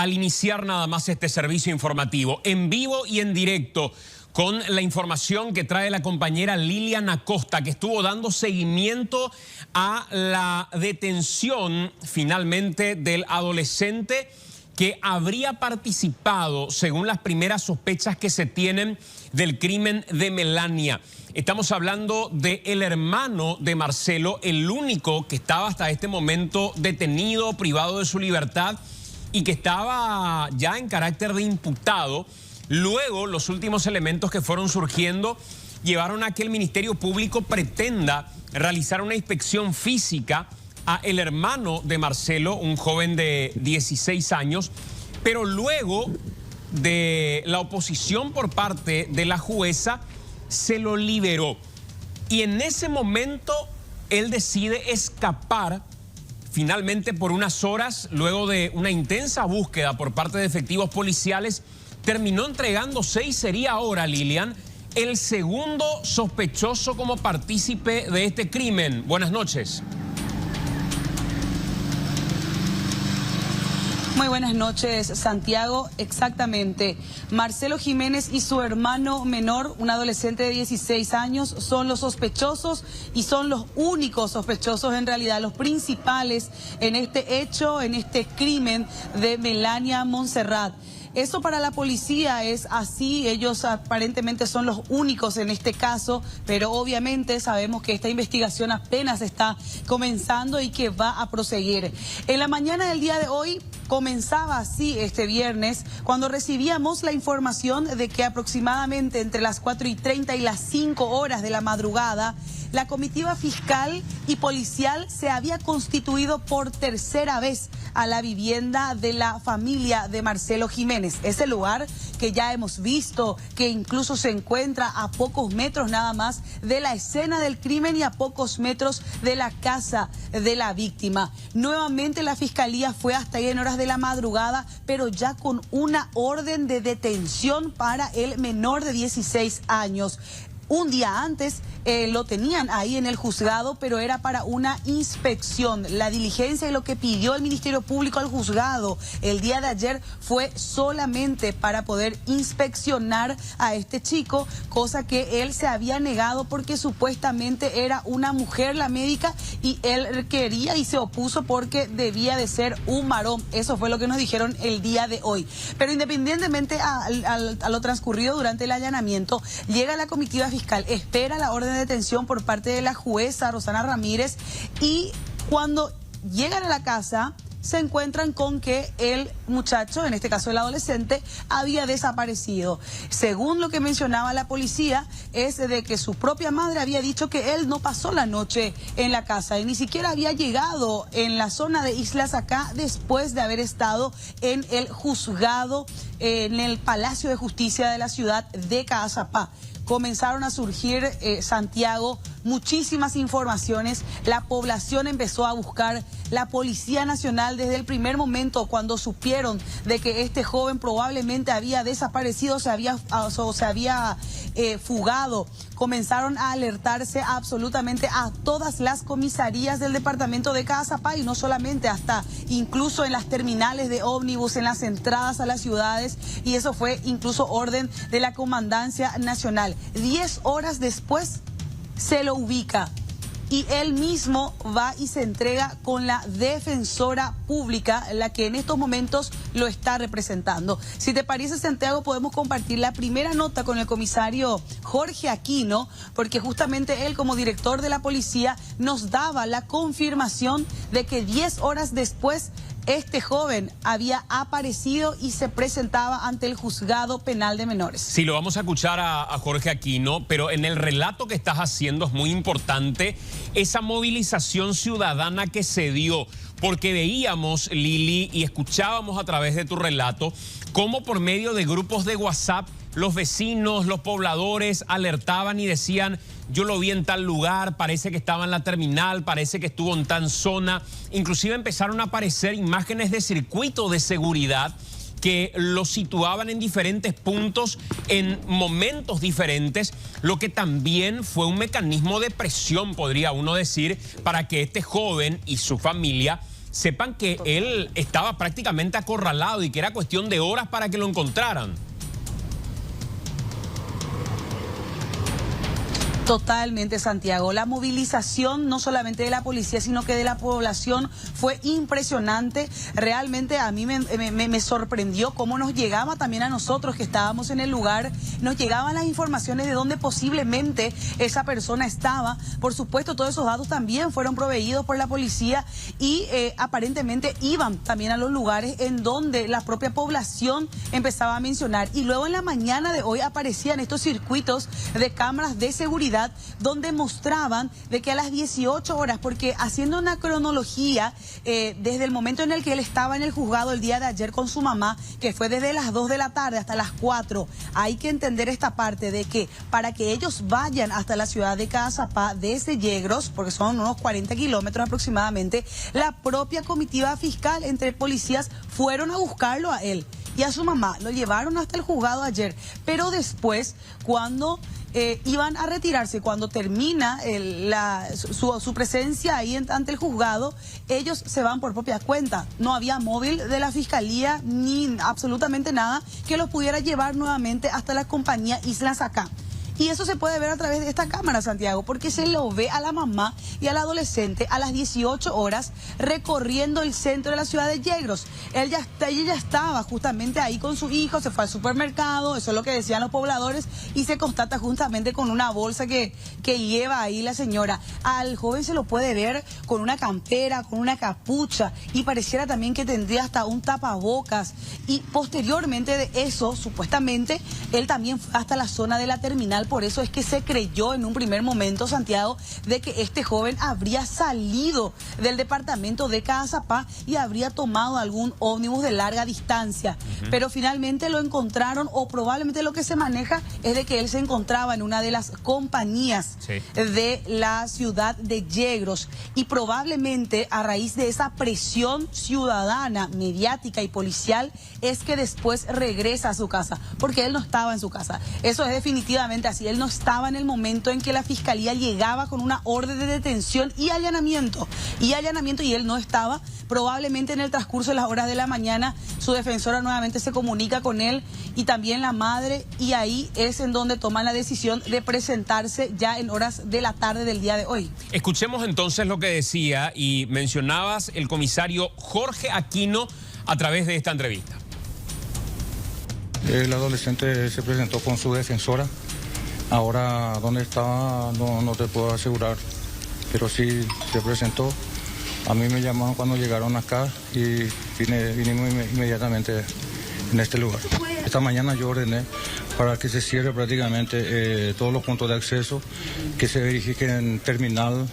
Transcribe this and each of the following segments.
al iniciar nada más este servicio informativo, en vivo y en directo, con la información que trae la compañera Lilian Acosta, que estuvo dando seguimiento a la detención finalmente del adolescente que habría participado, según las primeras sospechas que se tienen, del crimen de Melania. Estamos hablando del hermano de Marcelo, el único que estaba hasta este momento detenido, privado de su libertad y que estaba ya en carácter de imputado. Luego, los últimos elementos que fueron surgiendo llevaron a que el Ministerio Público pretenda realizar una inspección física a el hermano de Marcelo, un joven de 16 años, pero luego de la oposición por parte de la jueza, se lo liberó. Y en ese momento, él decide escapar finalmente por unas horas, luego de una intensa búsqueda por parte de efectivos policiales, terminó entregándose y sería ahora, Lilian, el segundo sospechoso como partícipe de este crimen. Buenas noches. Muy buenas noches, Santiago. Exactamente. Marcelo Jiménez y su hermano menor, un adolescente de 16 años, son los sospechosos y son los únicos sospechosos, en realidad, los principales en este hecho, en este crimen de Melania Montserrat. Eso para la policía es así, ellos aparentemente son los únicos en este caso, pero obviamente sabemos que esta investigación apenas está comenzando y que va a proseguir. En la mañana del día de hoy comenzaba así este viernes, cuando recibíamos la información de que aproximadamente entre las 4:30 y las 5 horas de la madrugada, la comitiva fiscal y policial se había constituido por tercera vez a la vivienda de la familia de Marcelo Jiménez. Ese lugar que ya hemos visto, que incluso se encuentra a pocos metros nada más de la escena del crimen y a pocos metros de la casa de la víctima. Nuevamente la fiscalía fue hasta ahí en horas de la madrugada, pero ya con una orden de detención para el menor de 16 años. Un día antes lo tenían ahí en el juzgado, pero era para una inspección. La diligencia y lo que pidió el Ministerio Público al juzgado el día de ayer fue solamente para poder inspeccionar a este chico, cosa que él se había negado porque supuestamente era una mujer la médica y él quería y se opuso porque debía de ser un varón. Eso fue lo que nos dijeron el día de hoy. Pero independientemente a lo transcurrido durante el allanamiento, llega la comitiva fiscal, espera la orden de detención por parte de la jueza Rosana Ramírez y cuando llegan a la casa se encuentran con que el muchacho, en este caso el adolescente, había desaparecido. Según lo que mencionaba la policía, es de que su propia madre había dicho que él no pasó la noche en la casa y ni siquiera había llegado en la zona de Islas Acá después de haber estado en el juzgado, en el Palacio de Justicia de la ciudad de Caazapá. Comenzaron a surgir, Santiago, muchísimas informaciones, la población empezó a buscar, la Policía Nacional desde el primer momento cuando supieron de que este joven probablemente había desaparecido, se había fugado, comenzaron a alertarse absolutamente a todas las comisarías del departamento de Caazapá y no solamente, hasta incluso en las terminales de ómnibus, en las entradas a las ciudades, y eso fue incluso orden de la Comandancia Nacional. 10 horas después se lo ubica y él mismo va y se entrega con la defensora pública, la que en estos momentos lo está representando. Si te parece, Santiago, podemos compartir la primera nota con el comisario Jorge Aquino, porque justamente él, como director de la policía, nos daba la confirmación de que 10 horas después este joven había aparecido y se presentaba ante el juzgado penal de menores. Sí, lo vamos a escuchar a Jorge Aquino, pero en el relato que estás haciendo es muy importante esa movilización ciudadana que se dio, porque veíamos, Lili, y escuchábamos a través de tu relato, cómo por medio de grupos de WhatsApp los vecinos, los pobladores alertaban y decían: yo lo vi en tal lugar, parece que estaba en la terminal, parece que estuvo en tal zona. Inclusive empezaron a aparecer imágenes de circuito de seguridad que lo situaban en diferentes puntos, en momentos diferentes, lo que también fue un mecanismo de presión, podría uno decir, para que este joven y su familia sepan que él estaba prácticamente acorralado y que era cuestión de horas para que lo encontraran. Totalmente, Santiago. La movilización no solamente de la policía, sino que de la población fue impresionante. Realmente a mí me sorprendió cómo nos llegaba también a nosotros que estábamos en el lugar, nos llegaban las informaciones de dónde posiblemente esa persona estaba. Por supuesto, todos esos datos también fueron proveídos por la policía y aparentemente iban también a los lugares en donde la propia población empezaba a mencionar. Y luego en la mañana de hoy aparecían estos circuitos de cámaras de seguridad donde mostraban de que a las 18 horas, porque haciendo una cronología desde el momento en el que él estaba en el juzgado el día de ayer con su mamá, que fue desde las 2 de la tarde hasta las 4, hay que entender esta parte de que para que ellos vayan hasta la ciudad de Caazapá desde Yegros, porque son unos 40 kilómetros aproximadamente, la propia comitiva fiscal entre policías fueron a buscarlo a él y a su mamá, lo llevaron hasta el juzgado ayer, pero después cuando iban a retirarse, cuando termina su presencia ahí ante el juzgado, ellos se van por propia cuenta. No había móvil de la fiscalía ni absolutamente nada que los pudiera llevar nuevamente hasta la compañía Islas Acá. Y eso se puede ver a través de esta cámara, Santiago, porque se lo ve a la mamá y al adolescente a las 18 horas recorriendo el centro de la ciudad de Yegros. Ella ya estaba justamente ahí con su hijo, se fue al supermercado, eso es lo que decían los pobladores, y se constata justamente con una bolsa que lleva ahí la señora. Al joven se lo puede ver con una campera, con una capucha, y pareciera también que tendría hasta un tapabocas. Y posteriormente de eso, supuestamente, él también fue hasta la zona de la terminal. Por eso es que se creyó en un primer momento, Santiago, de que este joven habría salido del departamento de Caazapá y habría tomado algún ómnibus de larga distancia. Pero finalmente lo encontraron, o probablemente lo que se maneja es de que él se encontraba en una de las compañías de la ciudad de Yegros. Y probablemente a raíz de esa presión ciudadana, mediática y policial, es que después regresa a su casa, porque él no estaba en su casa. Eso es definitivamente así. Él no estaba en el momento en que la fiscalía llegaba con una orden de detención y allanamiento, y él no estaba. Probablemente en el transcurso de las horas de la mañana su defensora nuevamente se comunica con él y también la madre, y ahí es en donde toman la decisión de presentarse ya en horas de la tarde del día de hoy. Escuchemos entonces lo que decía y mencionabas el comisario Jorge Aquino a través de esta entrevista. El adolescente se presentó con su defensora. Ahora, ¿dónde estaba? No te puedo asegurar, pero sí se presentó. A mí me llamaron cuando llegaron acá y vinimos inmediatamente en este lugar. Esta mañana yo ordené para que se cierre prácticamente todos los puntos de acceso, que se verifiquen en terminal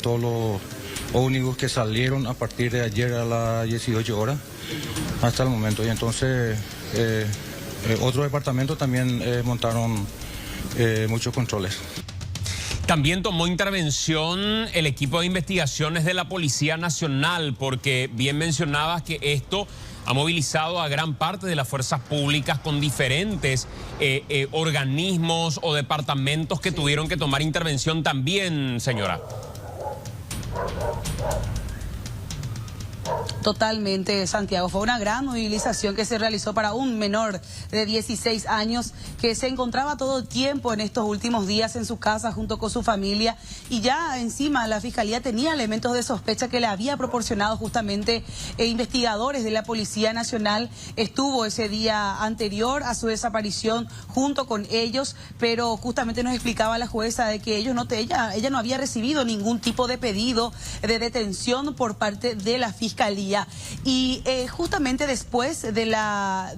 todos los ómnibus que salieron a partir de ayer a las 18 horas hasta el momento. Y entonces otro departamento también montaron muchos controles. También tomó intervención el equipo de investigaciones de la Policía Nacional, porque bien mencionabas que esto ha movilizado a gran parte de las fuerzas públicas con diferentes organismos o departamentos que tuvieron que tomar intervención también, señora. Totalmente, Santiago. Fue una gran movilización que se realizó para un menor de 16 años que se encontraba todo el tiempo en estos últimos días en su casa junto con su familia, y ya encima la Fiscalía tenía elementos de sospecha que le había proporcionado justamente investigadores de la Policía Nacional. Estuvo ese día anterior a su desaparición junto con ellos, pero justamente nos explicaba la jueza de que ella no había recibido ningún tipo de pedido de detención por parte de la Fiscalía. Y justamente después de la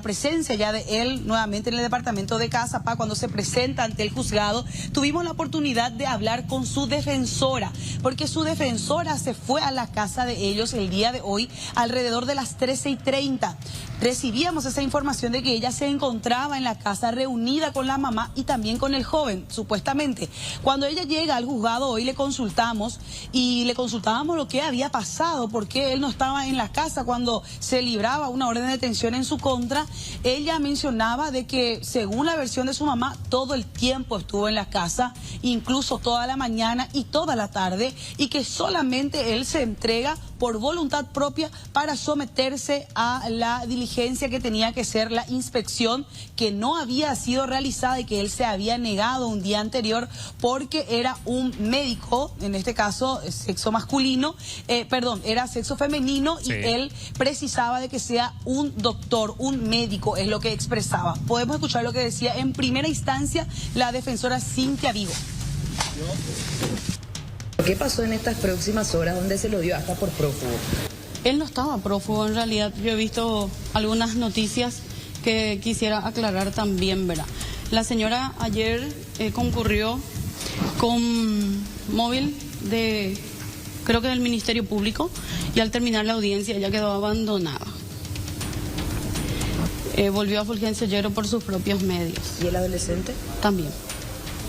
presencia ya de él nuevamente en el departamento de Caazapá, cuando se presenta ante el juzgado, tuvimos la oportunidad de hablar con su defensora, porque su defensora se fue a la casa de ellos el día de hoy alrededor de las 13:30. Recibíamos esa información de que ella se encontraba en la casa reunida con la mamá y también con el joven, supuestamente. Cuando ella llega al juzgado hoy le consultábamos lo que había pasado, porque él no estaba en la casa cuando se libraba una orden de detención en su contra. Ella mencionaba de que, según la versión de su mamá, todo el tiempo estuvo en la casa, incluso toda la mañana y toda la tarde, y que solamente él se entrega por voluntad propia para someterse a la diligencia que tenía que ser la inspección, que no había sido realizada y que él se había negado un día anterior porque era un médico, en este caso sexo masculino, era sexo femenino, y él precisaba de que sea un doctor, un médico, es lo que expresaba. Podemos escuchar lo que decía en primera instancia la defensora Cintia Vigo. ¿Qué pasó en estas próximas horas donde se lo dio hasta por prófugo? Él no estaba prófugo, en realidad. Yo he visto algunas noticias que quisiera aclarar también, ¿verdad? La señora ayer concurrió con móvil creo que del Ministerio Público, y al terminar la audiencia ella quedó abandonada. Volvió a Fulgencio Yero por sus propios medios. ¿Y el adolescente? También.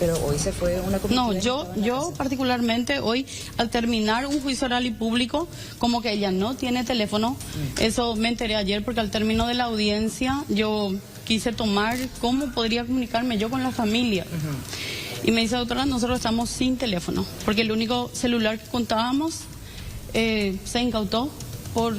Pero hoy se fue una comitiva. No, yo particularmente hoy, al terminar un juicio oral y público, como que ella no tiene teléfono, eso me enteré ayer, porque al término de la audiencia yo quise tomar cómo podría comunicarme yo con la familia. Y me dice, doctora, nosotros estamos sin teléfono, porque el único celular que contábamos se incautó por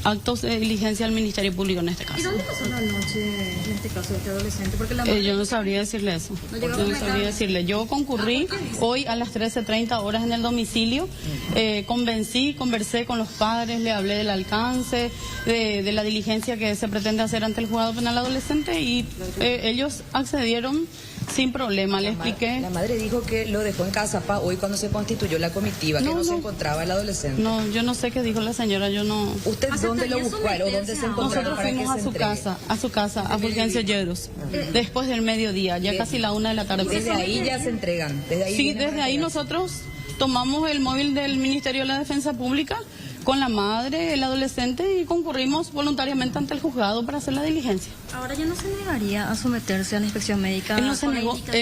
actos de diligencia del Ministerio Público en este caso. ¿Y dónde pasó la noche en este caso de este adolescente? Porque la yo no sabría decirle eso. Yo no sabría decirle. Yo concurrí hoy a las 13:30 horas en el domicilio, conversé con los padres, le hablé del alcance, de la diligencia que se pretende hacer ante el juzgado penal adolescente, y ellos accedieron sin problema. Le expliqué. La madre dijo que lo dejó en casa hoy cuando se constituyó la comitiva, que no se encontraba el adolescente. No, yo no sé qué dijo la señora, yo no... ¿Usted dónde lo buscó o dónde se encontraba? Nosotros fuimos a su casa, a Fulgencio Lleros, después del mediodía, ya casi la 1 de la tarde. ¿Desde ahí ya se entregan? Sí, desde ahí nosotros tomamos el móvil del Ministerio de la Defensa Pública con la madre, el adolescente, y concurrimos voluntariamente ante el juzgado para hacer la diligencia. Ahora ya no se negaría a someterse a la inspección médica. Él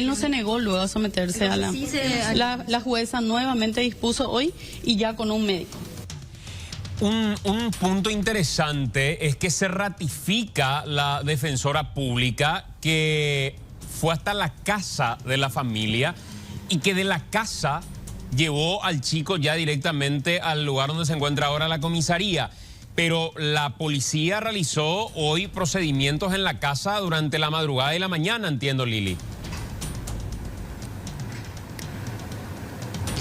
no se negó luego a someterse a la jueza nuevamente dispuso hoy, y ya con un médico. Un punto interesante es que se ratifica la defensora pública que fue hasta la casa de la familia, y que de la casa llevó al chico ya directamente al lugar donde se encuentra ahora la comisaría. Pero la policía realizó hoy procedimientos en la casa durante la madrugada y la mañana, entiendo, Lili.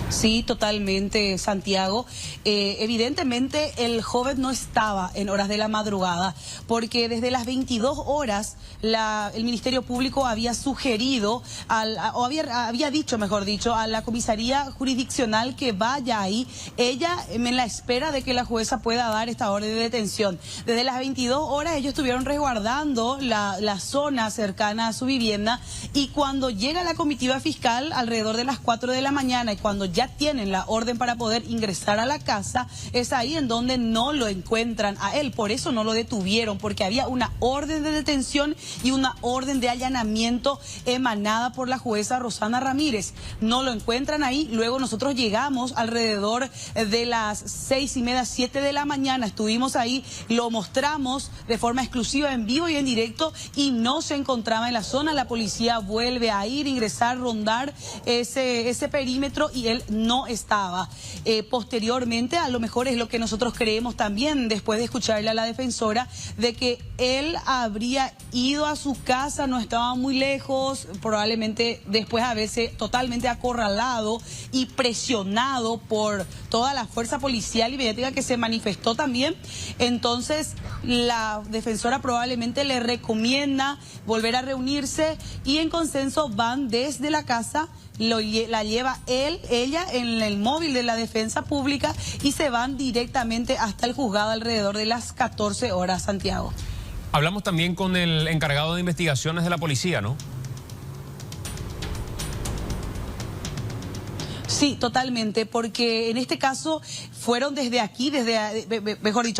Sí, totalmente, Santiago. Evidentemente el joven no estaba en horas de la madrugada, porque desde las 22 horas el Ministerio Público había sugerido, había dicho, mejor dicho, a la comisaría jurisdiccional que vaya ahí, ella en la espera de que la jueza pueda dar esta orden de detención. Desde las 22 horas ellos estuvieron resguardando la zona cercana a su vivienda, y cuando llega la comitiva fiscal alrededor de las 4 de la mañana, y cuando ya tienen la orden para poder ingresar a la casa, es ahí en donde no lo encuentran a él. Por eso no lo detuvieron, porque había una orden de detención y una orden de allanamiento emanada por la jueza Rosana Ramírez. No lo encuentran ahí. Luego nosotros llegamos alrededor de las 6:30, 7 de la mañana. Estuvimos ahí, lo mostramos de forma exclusiva, en vivo y en directo, y no se encontraba en la zona. La policía vuelve a ingresar, rondar ese perímetro, y él no estaba. Posteriormente, a lo mejor es lo que nosotros creemos también, después de escucharle a la defensora, de que él habría ido a su casa, no estaba muy lejos, probablemente después de haberse totalmente acorralado y presionado por toda la fuerza policial y mediática que se manifestó también. Entonces, la defensora probablemente le recomienda volver a reunirse, y en consenso van desde la casa, la lleva ella en el móvil de la defensa pública, y se van directamente hasta el juzgado alrededor de las 14 horas, Santiago. Hablamos también con el encargado de investigaciones de la policía, ¿no? Sí, totalmente, porque en este caso fueron desde aquí,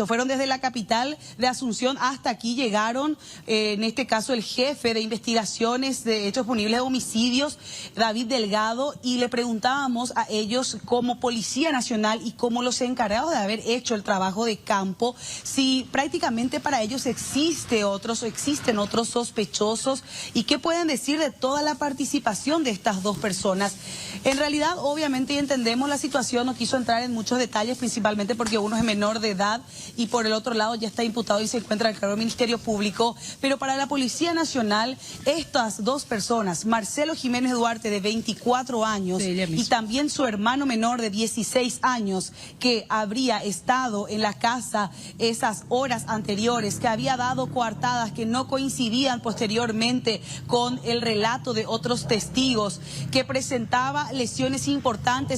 fueron desde la capital de Asunción hasta aquí, llegaron, en este caso el jefe de investigaciones de hechos punibles de homicidios, David Delgado, y le preguntábamos a ellos como Policía Nacional y como los encargados de haber hecho el trabajo de campo, si prácticamente para ellos existen otros sospechosos, y qué pueden decir de toda la participación de estas dos personas. En realidad, obviamente, obviamente y entendemos la situación, no quiso entrar en muchos detalles, principalmente porque uno es menor de edad y por el otro lado ya está imputado y se encuentra al cargo del Ministerio Público. Pero para la Policía Nacional, estas dos personas, Marcelo Jiménez Duarte, de 24 años, y también su hermano menor de 16 años, que habría estado en la casa esas horas anteriores, que había dado coartadas que no coincidían posteriormente con el relato de otros testigos, que presentaba lesiones importantes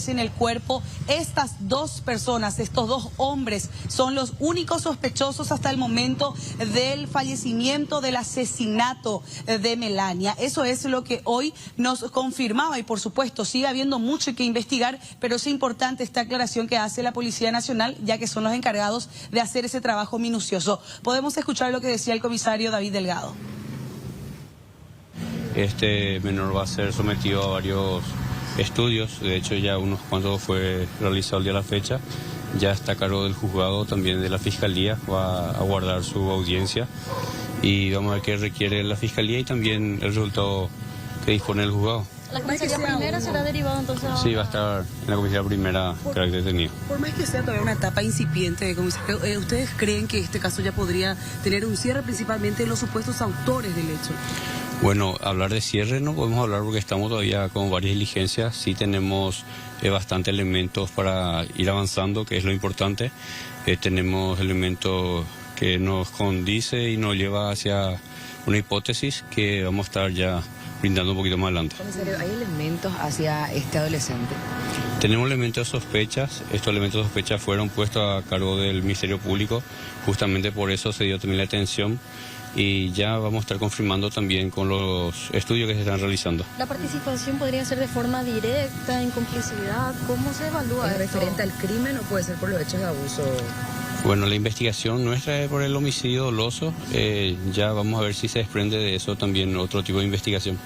en el cuerpo. Estas dos personas, estos dos hombres, son los únicos sospechosos hasta el momento del fallecimiento, del asesinato de Melania. Eso es lo que hoy nos confirmaba y por supuesto sigue habiendo mucho que investigar, pero es importante esta aclaración que hace la Policía Nacional, ya que son los encargados de hacer ese trabajo minucioso. Podemos escuchar lo que decía el comisario David Delgado. Este menor va a ser sometido a varios estudios, de hecho ya unos cuantos fue realizado el día de la fecha, ya está a cargo del juzgado, también de la Fiscalía, va a guardar su audiencia y vamos a ver qué requiere la Fiscalía y también el resultado que dispone el juzgado. ¿La comisaría primera será derivada entonces a... Sí, va a estar en la comisaría primera carácter detenido. Por más que sea todavía una etapa incipiente, comisario, ¿ustedes creen que este caso ya podría tener un cierre, principalmente en los supuestos autores del hecho? Bueno, hablar de cierre no podemos hablar porque estamos todavía con varias diligencias, sí tenemos bastantes elementos para ir avanzando, que es lo importante. Tenemos elementos que nos condice y nos lleva hacia una hipótesis que vamos a estar ya brindando un poquito más adelante. Comisario, ¿hay elementos hacia este adolescente? Tenemos elementos de sospechas, estos elementos de sospecha fueron puestos a cargo del Ministerio Público, justamente por eso se dio también la atención y ya vamos a estar confirmando también con los estudios que se están realizando. ¿La participación podría ser de forma directa, en complicidad? ¿Cómo se evalúa ¿Es esto? referente al crimen o puede ser por los hechos de abuso? Bueno, la investigación nuestra es por el homicidio doloso, ya vamos a ver si se desprende de eso también otro tipo de investigación.